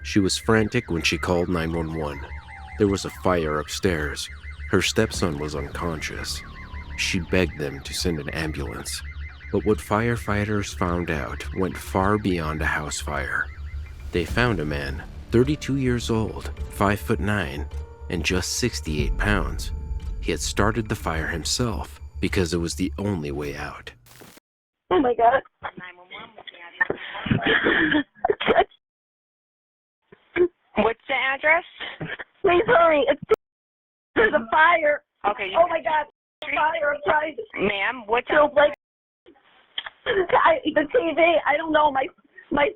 She was frantic when she called 911. There was a fire upstairs. Her stepson was unconscious. She begged them to send an ambulance. But what firefighters found out went far beyond a house fire. They found a man, 32 years old, 5'9", and just 68 pounds. He had started the fire himself because it was the only way out. Oh my God. 911. What's the address? Please hurry. There's a fire. Okay. Oh my God. Fire. I'm trying to. Ma'am, what's So, up? like, the TV, I don't know. My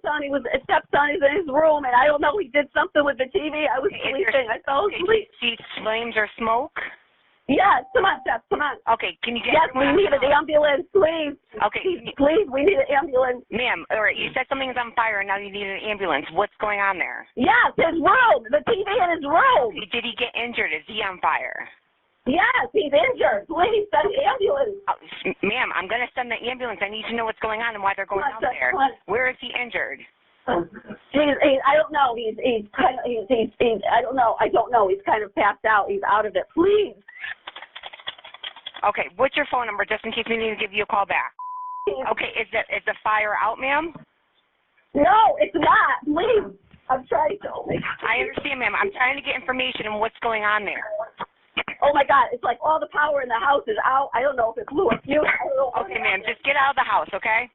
son, a stepson, is in his room, and I don't know. He did something with the TV. I was sleeping. I fell asleep. See flames or smoke? Yes. Come on, Steph. Come on. Okay, can you get... Yes, we need an ambulance, please. Okay. Please, we need an ambulance. Ma'am, all right, you said something's on fire and now you need an ambulance. What's going on there? Yes, his room. The TV in his room. Did he get injured? Is he on fire? Yes, he's injured. Please send an ambulance. Ma'am, I'm going to send the ambulance. I need to know what's going on and why they're going out there. Where is he injured? I don't know. He's I don't know. He's kind of passed out. He's out of it. Please. Okay, what's your phone number just in case we need to give you a call back? Okay, is the fire out, ma'am? No, it's not. Please. I'm trying to. I understand, ma'am. I'm trying to get information on what's going on there. Oh my God, it's like all the power in the house is out. I don't know if it's blew a fuse. I don't know. Okay, ma'am, just get out of the house, okay?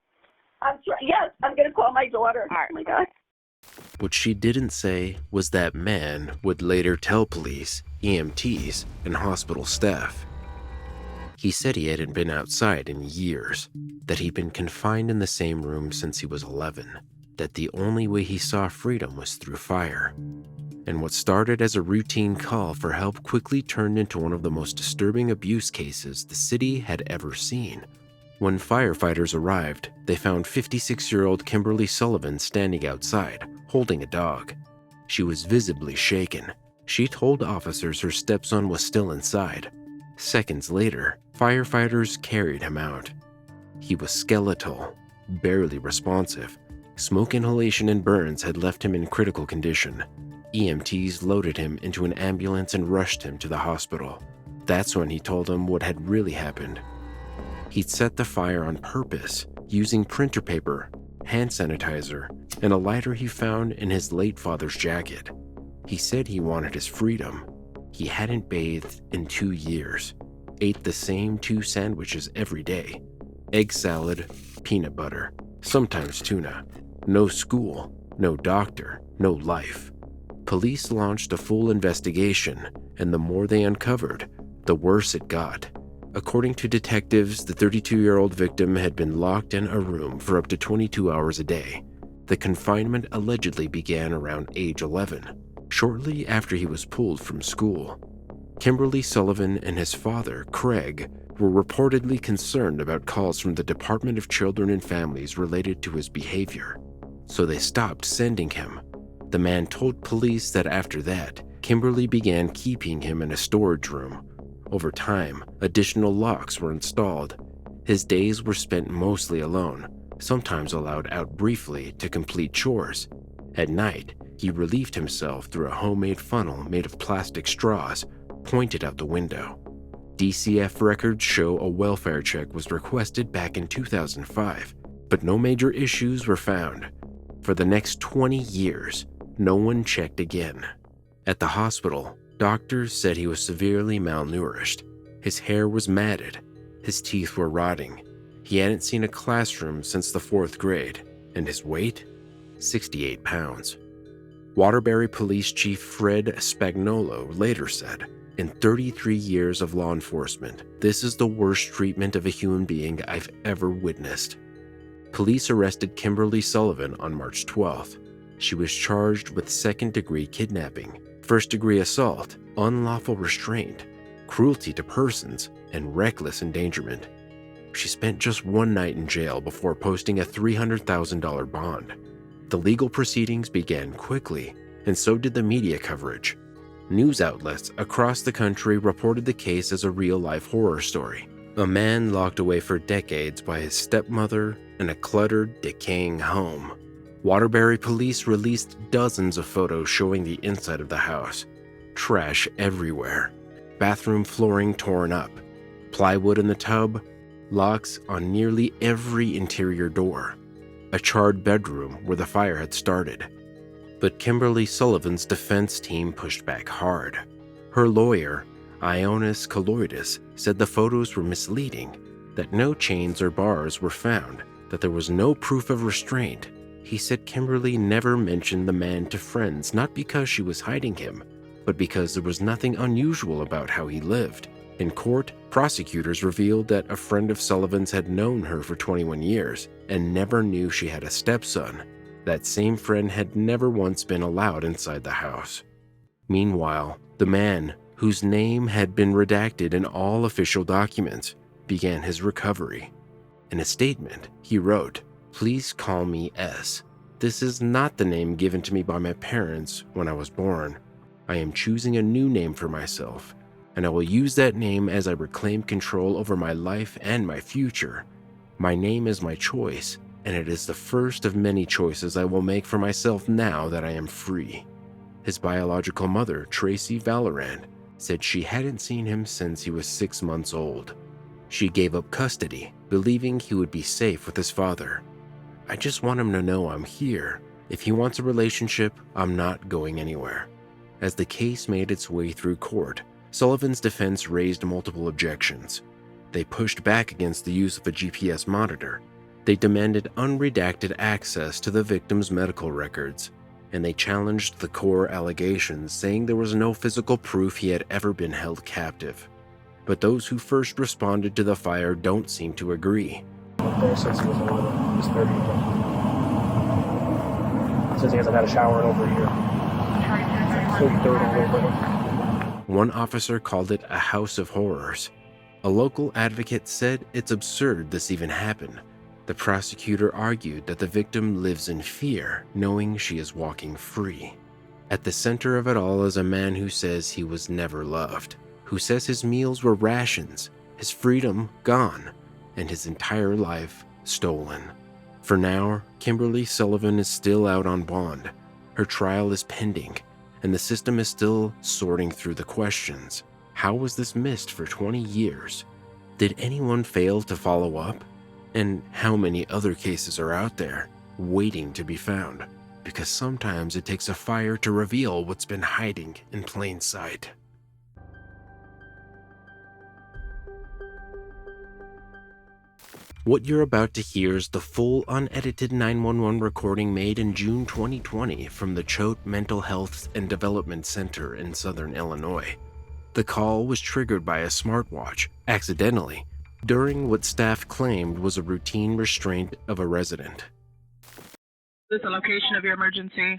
Yes, I'm going to call my daughter. All right. Oh my God. What she didn't say was that man would later tell police, EMTs, and hospital staff. He said he hadn't been outside in years, that he'd been confined in the same room since he was 11, that the only way he saw freedom was through fire. And what started as a routine call for help quickly turned into one of the most disturbing abuse cases the city had ever seen. When firefighters arrived, they found 56-year-old Kimberly Sullivan standing outside, holding a dog. She was visibly shaken. She told officers her stepson was still inside. Seconds later, firefighters carried him out. He was skeletal, barely responsive. Smoke inhalation and burns had left him in critical condition. EMTs loaded him into an ambulance and rushed him to the hospital. That's when he told them what had really happened. He'd set the fire on purpose, using printer paper, hand sanitizer, and a lighter he found in his late father's jacket. He said he wanted his freedom. He hadn't bathed in 2 years, ate the same 2 sandwiches every day, egg salad, peanut butter, sometimes tuna. No school, no doctor, no life. Police launched a full investigation, and the more they uncovered, the worse it got. According to detectives, the 32-year-old victim had been locked in a room for up to 22 hours a day. The confinement allegedly began around age 11, shortly after he was pulled from school. Kimberly Sullivan and his father, Craig, were reportedly concerned about calls from the Department of Children and Families related to his behavior, so they stopped sending him. The man told police that after that, Kimberly began keeping him in a storage room. Over time, additional locks were installed. His days were spent mostly alone, sometimes allowed out briefly to complete chores. At night, he relieved himself through a homemade funnel made of plastic straws, pointed out the window. DCF records show a welfare check was requested back in 2005, but no major issues were found. For the next 20 years, no one checked again. At the hospital, doctors said he was severely malnourished. His hair was matted. His teeth were rotting. He hadn't seen a classroom since the 4th grade, and his weight? 68 pounds. Waterbury Police Chief Fred Spagnolo later said, "In 33 years of law enforcement, this is the worst treatment of a human being I've ever witnessed." Police arrested Kimberly Sullivan on March 12th. She was charged with second-degree kidnapping, first-degree assault, unlawful restraint, cruelty to persons, and reckless endangerment. She spent just 1 night in jail before posting a $300,000 bond. The legal proceedings began quickly, and so did the media coverage. News outlets across the country reported the case as a real-life horror story. A man locked away for decades by his stepmother in a cluttered, decaying home. Waterbury police released dozens of photos showing the inside of the house. Trash everywhere, bathroom flooring torn up, plywood in the tub, locks on nearly every interior door, a charred bedroom where the fire had started. But Kimberly Sullivan's defense team pushed back hard. Her lawyer, Ionis Kaloidis, said the photos were misleading, that no chains or bars were found, that there was no proof of restraint. He said Kimberly never mentioned the man to friends, not because she was hiding him, but because there was nothing unusual about how he lived. In court, prosecutors revealed that a friend of Sullivan's had known her for 21 years and never knew she had a stepson. That same friend had never once been allowed inside the house. Meanwhile, the man, whose name had been redacted in all official documents, began his recovery. In a statement, he wrote, "Please call me S. This is not the name given to me by my parents when I was born. I am choosing a new name for myself, and I will use that name as I reclaim control over my life and my future. My name is my choice, and it is the first of many choices I will make for myself now that I am free." His biological mother, Tracy Valorant, said she hadn't seen him since he was 6 months old. She gave up custody, believing he would be safe with his father. "I just want him to know I'm here. If he wants a relationship, I'm not going anywhere." As the case made its way through court, Sullivan's defense raised multiple objections. They pushed back against the use of a GPS monitor. They demanded unredacted access to the victim's medical records, and they challenged the core allegations, saying there was no physical proof he had ever been held captive. But those who first responded to the fire don't seem to agree. Since he was 11, he was 30. Since he hasn't had a shower in over a year. So dirt all over him. One officer called it a house of horrors. A local advocate said it's absurd this even happened. The prosecutor argued that the victim lives in fear, knowing she is walking free. At the center of it all is a man who says he was never loved, who says his meals were rations, his freedom gone, and his entire life stolen. For now, Kimberly Sullivan is still out on bond. Her trial is pending, and the system is still sorting through the questions. How was this missed for 20 years? Did anyone fail to follow up? And how many other cases are out there, waiting to be found? Because sometimes it takes a fire to reveal what's been hiding in plain sight. What you're about to hear is the full unedited 911 recording made in June 2020 from the Choate Mental Health and Development Center in Southern Illinois. The call was triggered by a smartwatch, accidentally, during what staff claimed was a routine restraint of a resident. Is this the location of your emergency?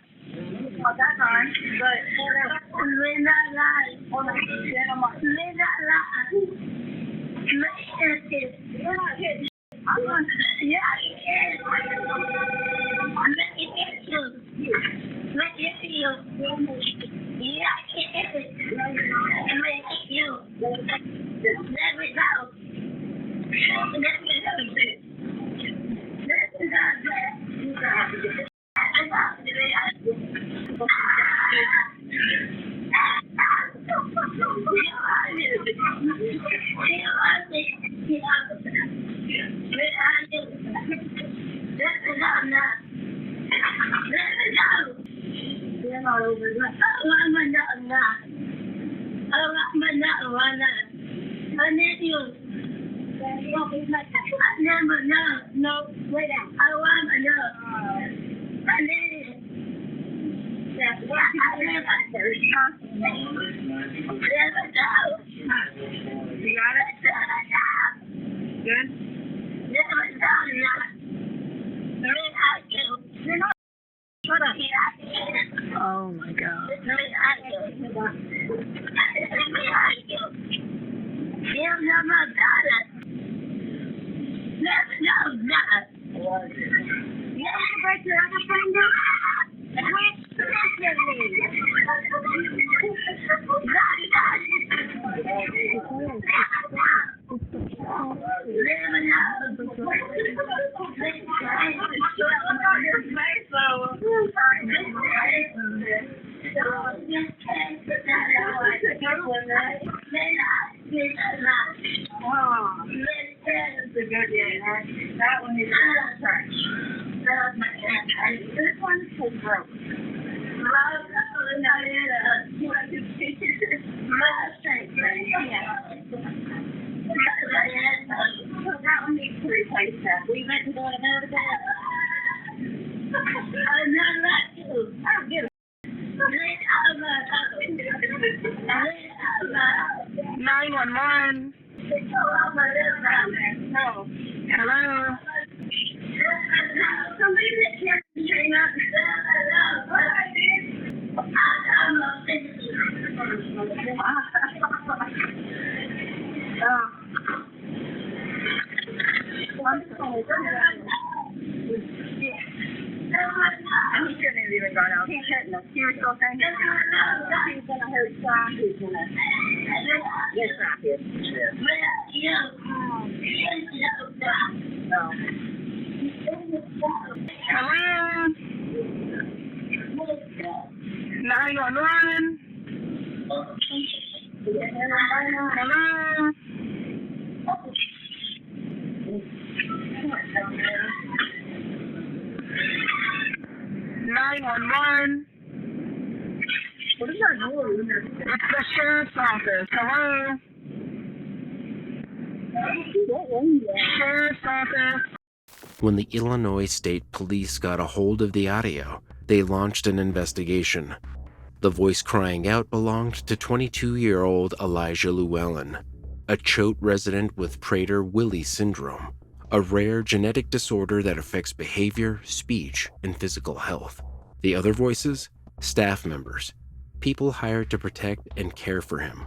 Oh my God. That one is this one's so broke. That one needs to replace that. We went to go to another bed. None of that too. I don't give a 911. No. Hello. Somebody that can't train up. He shouldn't have even gone out. He shouldn't have. He was so thinking he's going to hurt Sam. He's going to get Sam here. No. Hello. 911. Hello. 911. What is that noise? It's the sheriff's office. Hello. Sheriff's office. When the Illinois State Police got a hold of the audio, they launched an investigation. The voice crying out belonged to 22-year-old Elijah Llewellyn, a Choate resident with Prader-Willi syndrome, a rare genetic disorder that affects behavior, speech, and physical health. The other voices? Staff members, people hired to protect and care for him.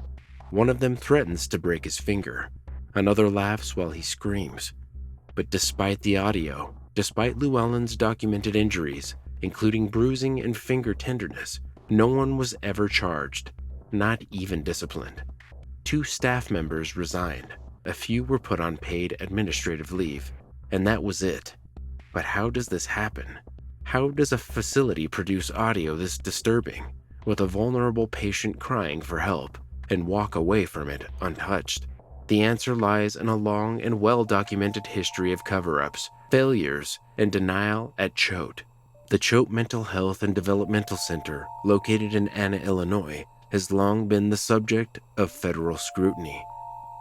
One of them threatens to break his finger. Another laughs while he screams. But despite the audio, despite Llewellyn's documented injuries, including bruising and finger tenderness, no one was ever charged, not even disciplined. 2 staff members resigned. A few were put on paid administrative leave, and that was it. But how does this happen? How does a facility produce audio this disturbing, with a vulnerable patient crying for help, and walk away from it untouched? The answer lies in a long and well-documented history of cover-ups, failures, and denial at Choate. The Choate Mental Health and Developmental Center, located in Anna, Illinois, has long been the subject of federal scrutiny.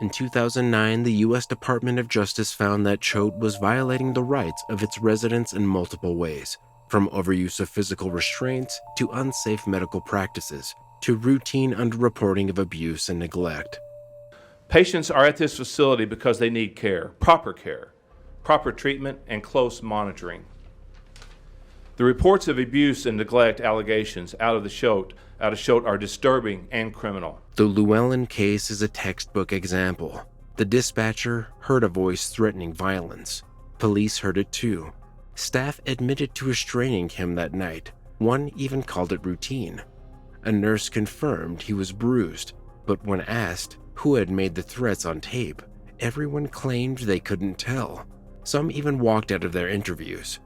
In 2009, the U.S. Department of Justice found that Choate was violating the rights of its residents in multiple ways, from overuse of physical restraints to unsafe medical practices, to routine underreporting of abuse and neglect. Patients are at this facility because they need care, proper treatment, and close monitoring. The reports of abuse and neglect allegations out of Choate are disturbing and criminal. The Llewellyn case is a textbook example. The dispatcher heard a voice threatening violence. Police heard it too. Staff admitted to restraining him that night. One even called it routine. A nurse confirmed he was bruised, but when asked who had made the threats on tape, everyone claimed they couldn't tell. Some even walked out of their interviews.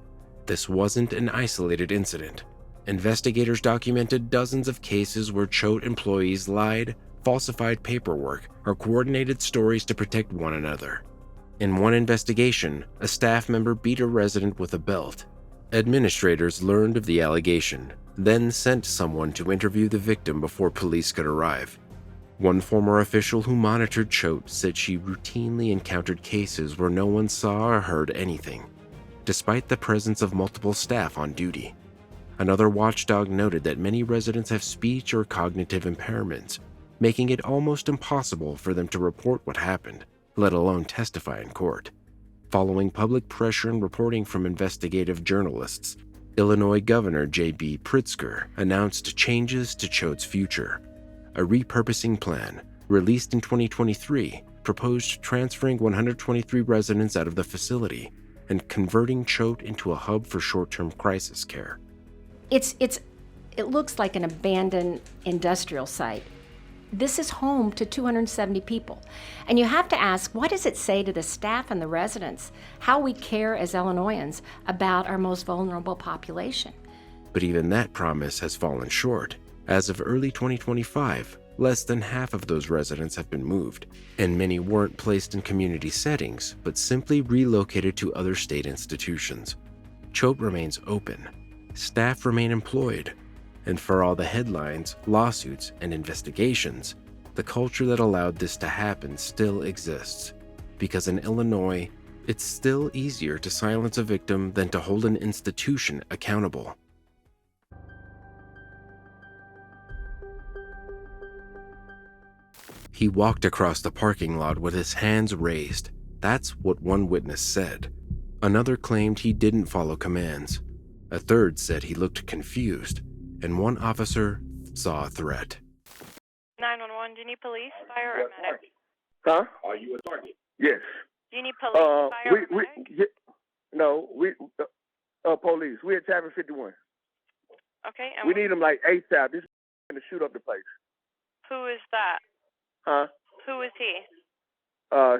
This wasn't an isolated incident. Investigators documented dozens of cases where Choate employees lied, falsified paperwork, or coordinated stories to protect one another. In one investigation, a staff member beat a resident with a belt. Administrators learned of the allegation, then sent someone to interview the victim before police could arrive. One former official who monitored Choate said she routinely encountered cases where no one saw or heard anything, despite the presence of multiple staff on duty. Another watchdog noted that many residents have speech or cognitive impairments, making it almost impossible for them to report what happened, let alone testify in court. Following public pressure and reporting from investigative journalists, Illinois Governor J.B. Pritzker announced changes to Choate's future. A repurposing plan, released in 2023, proposed transferring 123 residents out of the facility and converting Choate into a hub for short-term crisis care. It looks like an abandoned industrial site. This is home to 270 people. And you have to ask, what does it say to the staff and the residents, how we care as Illinoisans about our most vulnerable population? But even that promise has fallen short. As of early 2025, less than half of those residents have been moved, and many weren't placed in community settings, but simply relocated to other state institutions. Choate remains open, staff remain employed, and for all the headlines, lawsuits, and investigations, the culture that allowed this to happen still exists. Because in Illinois, it's still easier to silence a victim than to hold an institution accountable. He walked across the parking lot with his hands raised. That's what one witness said. Another claimed he didn't follow commands. A third said he looked confused, and one officer saw a threat. 911, do you need police, fire, or medic? Huh? Are you a target? Yes. Do you need police, fire, or medic? Police. We at Tavern 51. Okay, and we need them like ASAP. This is to shoot up the place. who is that? Huh? Who is he?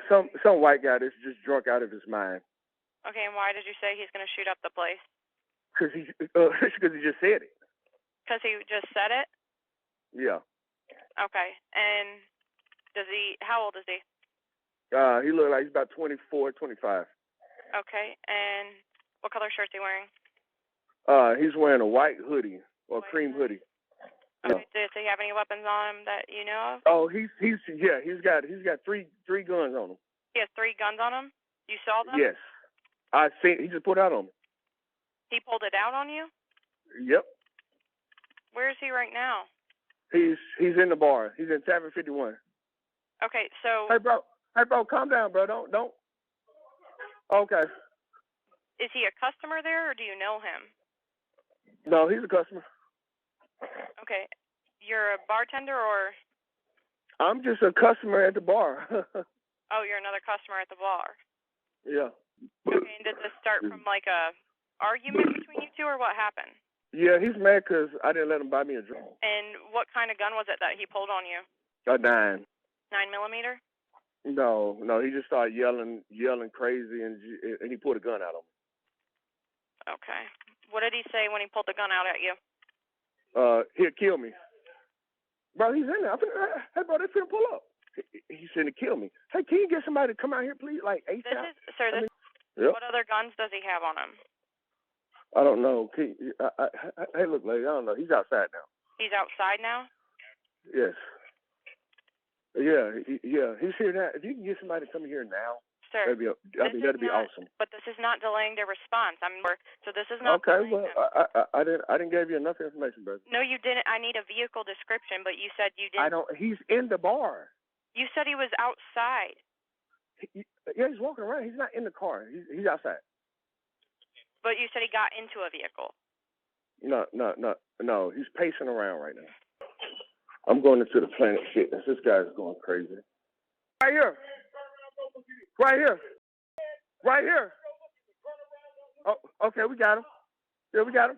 Some white guy that's just drunk out of his mind. Okay, and why did you say he's going to shoot up the place? Because he just said it. Because he just said it? Yeah. Okay, and how old is he? He looked like he's about 24, 25. Okay, and what color shirt is he wearing? He's wearing a white hoodie or cream hoodie. Okay, does he have any weapons on him that you know of? Oh, he's got three guns on him. He has 3 guns on him? You saw them? Yes. I seen, he just put out on me. He pulled it out on you? Yep. Where is he right now? He's in the bar. He's in Tavern 51. Okay, so... Hey, bro, calm down, bro. Don't. Okay. Is he a customer there, or do you know him? No, he's a customer. Okay. You're a bartender, or... I'm just a customer at the bar. Oh, you're another customer at the bar. Yeah. Okay, and did this start from, like, a argument between you two, or what happened? Yeah, he's mad because I didn't let him buy me a drink. And what kind of gun was it that he pulled on you? A 9. 9mm? No, he just started yelling crazy, and he pulled a gun out on me. Okay. What did he say when he pulled the gun out at you? He'll kill me. Bro, he's in there. Hey, bro, they finna pull up. He's finna kill me. Hey, can you get somebody to come out here, please? Like, ASAP? Yep. What other guns does he have on him? I don't know. Hey, look, lady, I don't know. He's outside now. He's outside now? Yes. Yeah, he's here now. If you can get somebody to come here now, sir, that'd be awesome. But this is not delaying their response. So this is not. Okay, well, I didn't give you enough information, brother. No, you didn't. I need a vehicle description, but you said you didn't. He's in the bar. You said he was outside. Yeah, he's walking around. He's not in the car. He's outside. But you said he got into a vehicle. No. He's pacing around right now. I'm going into the Planet Fitness. This guy's going crazy. Right here. Oh, okay, we got him. Yeah, we got him.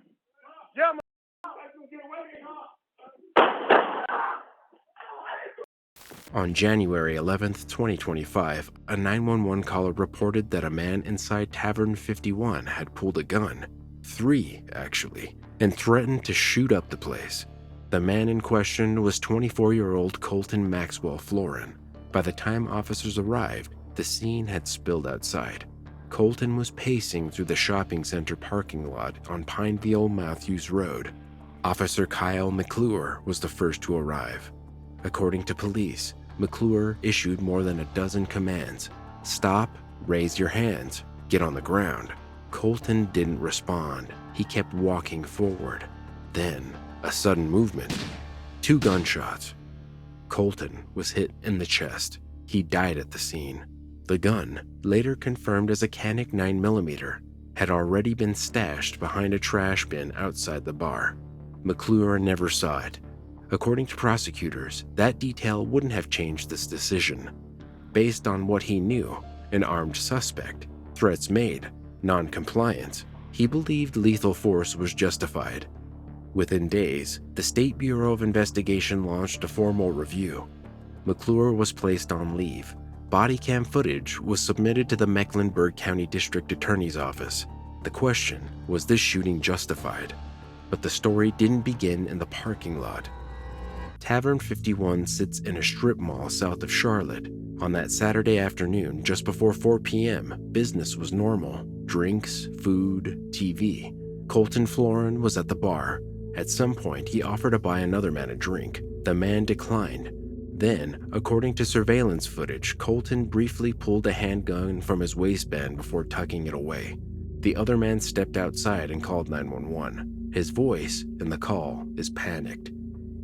Yeah, On January 11th, 2025, a 911 caller reported that a man inside Tavern 51 had pulled a gun, 3 actually, and threatened to shoot up the place. The man in question was 24-year-old Colton Maxwell Florin. By the time officers arrived, the scene had spilled outside. Colton was pacing through the shopping center parking lot on Pineville Matthews Road. Officer Kyle McClure was the first to arrive. According to police, McClure issued more than a dozen commands. Stop, raise your hands, get on the ground. Colton didn't respond. He kept walking forward. Then, a sudden movement. 2 gunshots. Colton was hit in the chest. He died at the scene. The gun, later confirmed as a Canik 9mm, had already been stashed behind a trash bin outside the bar. McClure never saw it. According to prosecutors, that detail wouldn't have changed this decision. Based on what he knew, an armed suspect, threats made, non-compliance, he believed lethal force was justified. Within days, the State Bureau of Investigation launched a formal review. McClure was placed on leave. Body cam footage was submitted to the Mecklenburg County District Attorney's Office. The question, was this shooting justified? But the story didn't begin in the parking lot. Tavern 51 sits in a strip mall south of Charlotte. On that Saturday afternoon, just before 4 p.m., business was normal. Drinks, food, TV. Colton Florin was at the bar. At some point, he offered to buy another man a drink. The man declined. Then, according to surveillance footage, Colton briefly pulled a handgun from his waistband before tucking it away. The other man stepped outside and called 911. His voice in the call is panicked.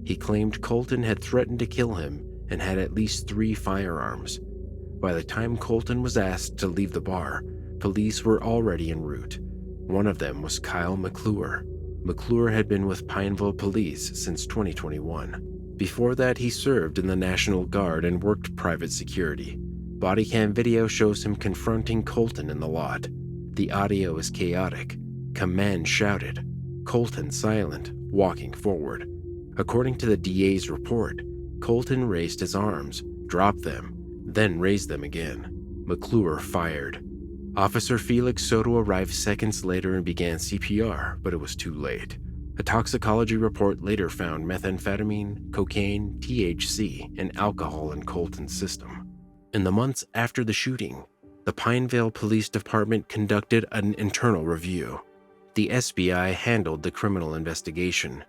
He claimed Colton had threatened to kill him and had at least 3 firearms. By the time Colton was asked to leave the bar, police were already en route. One of them was Kyle McClure. McClure had been with Pineville Police since 2021. Before that, he served in the National Guard and worked private security. Body cam video shows him confronting Colton in the lot. The audio is chaotic. Command shouted. Colton silent, walking forward. According to the DA's report, Colton raised his arms, dropped them, then raised them again. McClure fired. Officer Felix Soto arrived seconds later and began CPR, but it was too late. A toxicology report later found methamphetamine, cocaine, THC, and alcohol in Colton's system. In the months after the shooting, the Pineville Police Department conducted an internal review. The SBI handled the criminal investigation.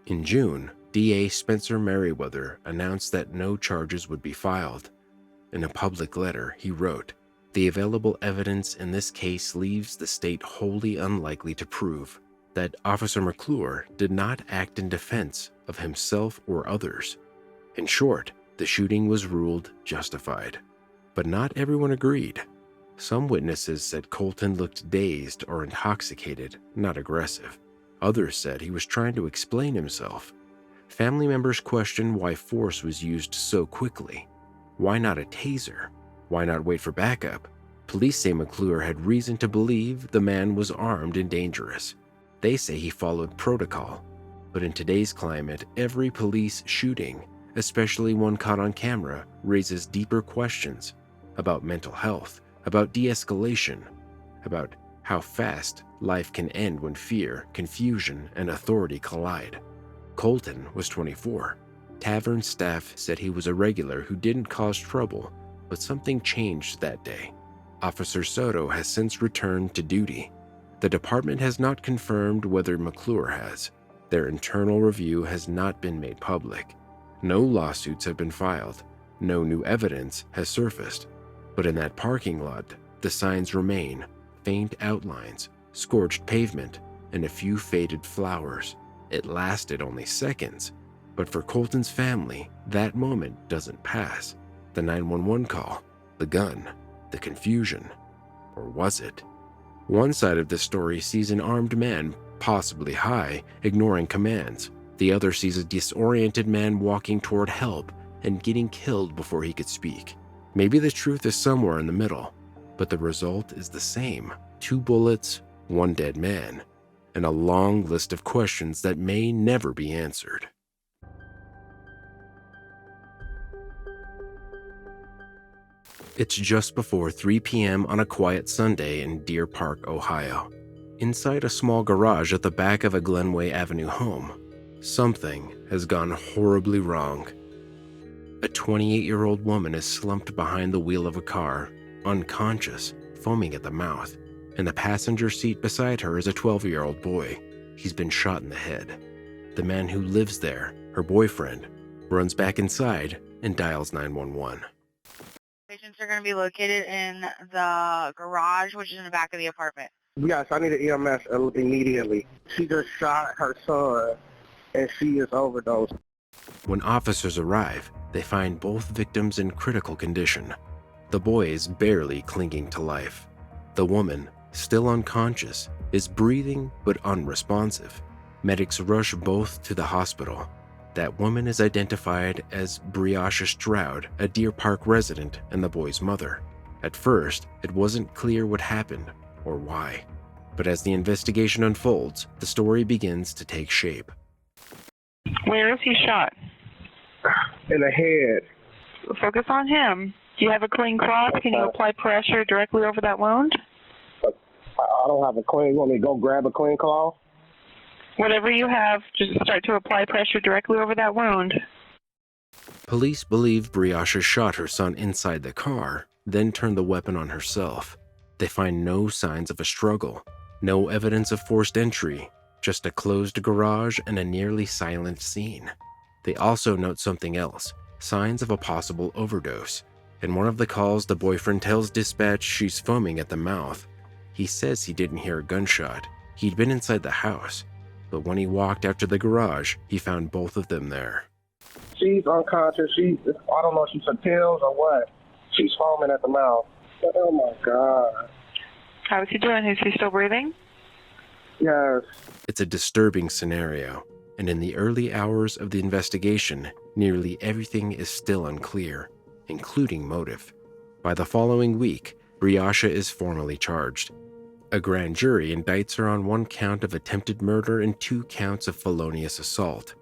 In June, DA Spencer Merriweather announced that no charges would be filed. In a public letter, he wrote, "The available evidence in this case leaves the state wholly unlikely to prove that Officer McClure did not act in defense of himself or others. In short, the shooting was ruled justified." But not everyone agreed. Some witnesses said Colton looked dazed or intoxicated, not aggressive. Others said he was trying to explain himself. Family members questioned why force was used so quickly. Why not a taser? Why not wait for backup? Police say McClure had reason to believe the man was armed and dangerous. They say he followed protocol. But in today's climate, every police shooting, especially one caught on camera, raises deeper questions about mental health, about de-escalation, about how fast life can end when fear, confusion, and authority collide. Colton was 24. Tavern staff said he was a regular who didn't cause trouble, but something changed that day. Officer Soto has since returned to duty. The department has not confirmed whether McClure has. Their internal review has not been made public. No lawsuits have been filed. No new evidence has surfaced. But in that parking lot, the signs remain: faint outlines, scorched pavement, and a few faded flowers. It lasted only seconds, but for Colton's family, that moment doesn't pass. The 911 call, the gun, the confusion. Or was it? One side of the story sees an armed man, possibly high, ignoring commands. The other sees a disoriented man walking toward help and getting killed before he could speak. Maybe the truth is somewhere in the middle, but the result is the same: 2 bullets, 1 dead man, and a long list of questions that may never be answered. It's just before 3 p.m. on a quiet Sunday in Deer Park, Ohio. Inside a small garage at the back of a Glenway Avenue home, something has gone horribly wrong. A 28-year-old woman is slumped behind the wheel of a car, unconscious, foaming at the mouth. In the passenger seat beside her is a 12-year-old boy. He's been shot in the head. The man who lives there, her boyfriend, runs back inside and dials 911. Patients are going to be located in the garage, which is in the back of the apartment. Yes, I need an EMS immediately. She just shot her son, and she is overdosed. When officers arrive, they find both victims in critical condition. The boy is barely clinging to life. The woman, still unconscious, is breathing but unresponsive. Medics rush both to the hospital. That woman is identified as Briasha Stroud, a Deer Park resident and the boy's mother. At first, it wasn't clear what happened or why. But as the investigation unfolds, the story begins to take shape. Where is he shot? In the head. Focus on him. Do you have a clean cloth? Can you apply pressure directly over that wound? I don't have a clean. You want me to go grab a clean cloth? Whatever you have, just start to apply pressure directly over that wound. Police believe Briasha shot her son inside the car, then turned the weapon on herself. They find no signs of a struggle, no evidence of forced entry, just a closed garage and a nearly silent scene. They also note something else, signs of a possible overdose. In one of the calls, the boyfriend tells dispatch she's foaming at the mouth. He says he didn't hear a gunshot. He'd been inside the house, but when he walked out to the garage, he found both of them there. She's unconscious. I don't know if she took pills or what. She's foaming at the mouth. Oh my God. How is he doing? Is he still breathing? Yes. It's a disturbing scenario, and in the early hours of the investigation, nearly everything is still unclear, including motive. By the following week, Briasha is formally charged. A grand jury indicts her on 1 count of attempted murder and 2 counts of felonious assault.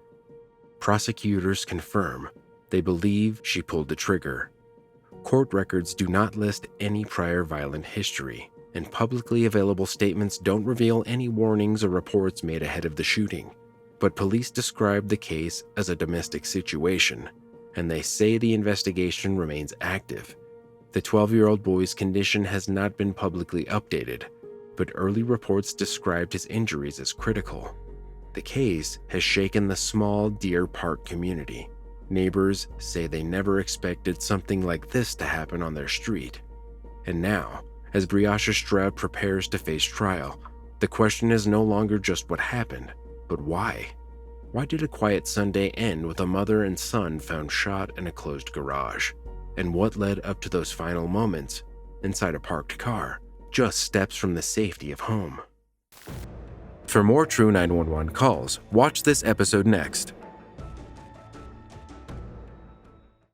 Prosecutors confirm they believe she pulled the trigger. Court records do not list any prior violent history, and publicly available statements don't reveal any warnings or reports made ahead of the shooting. But police describe the case as a domestic situation, and they say the investigation remains active. The 12-year-old boy's condition has not been publicly updated, but early reports described his injuries as critical. The case has shaken the small Deer Park community. Neighbors say they never expected something like this to happen on their street. And now, as Briasha Stroud prepares to face trial, the question is no longer just what happened, but why? Why did a quiet Sunday end with a mother and son found shot in a closed garage? And what led up to those final moments inside a parked car, just steps from the safety of home? For more True 911 calls, watch this episode next.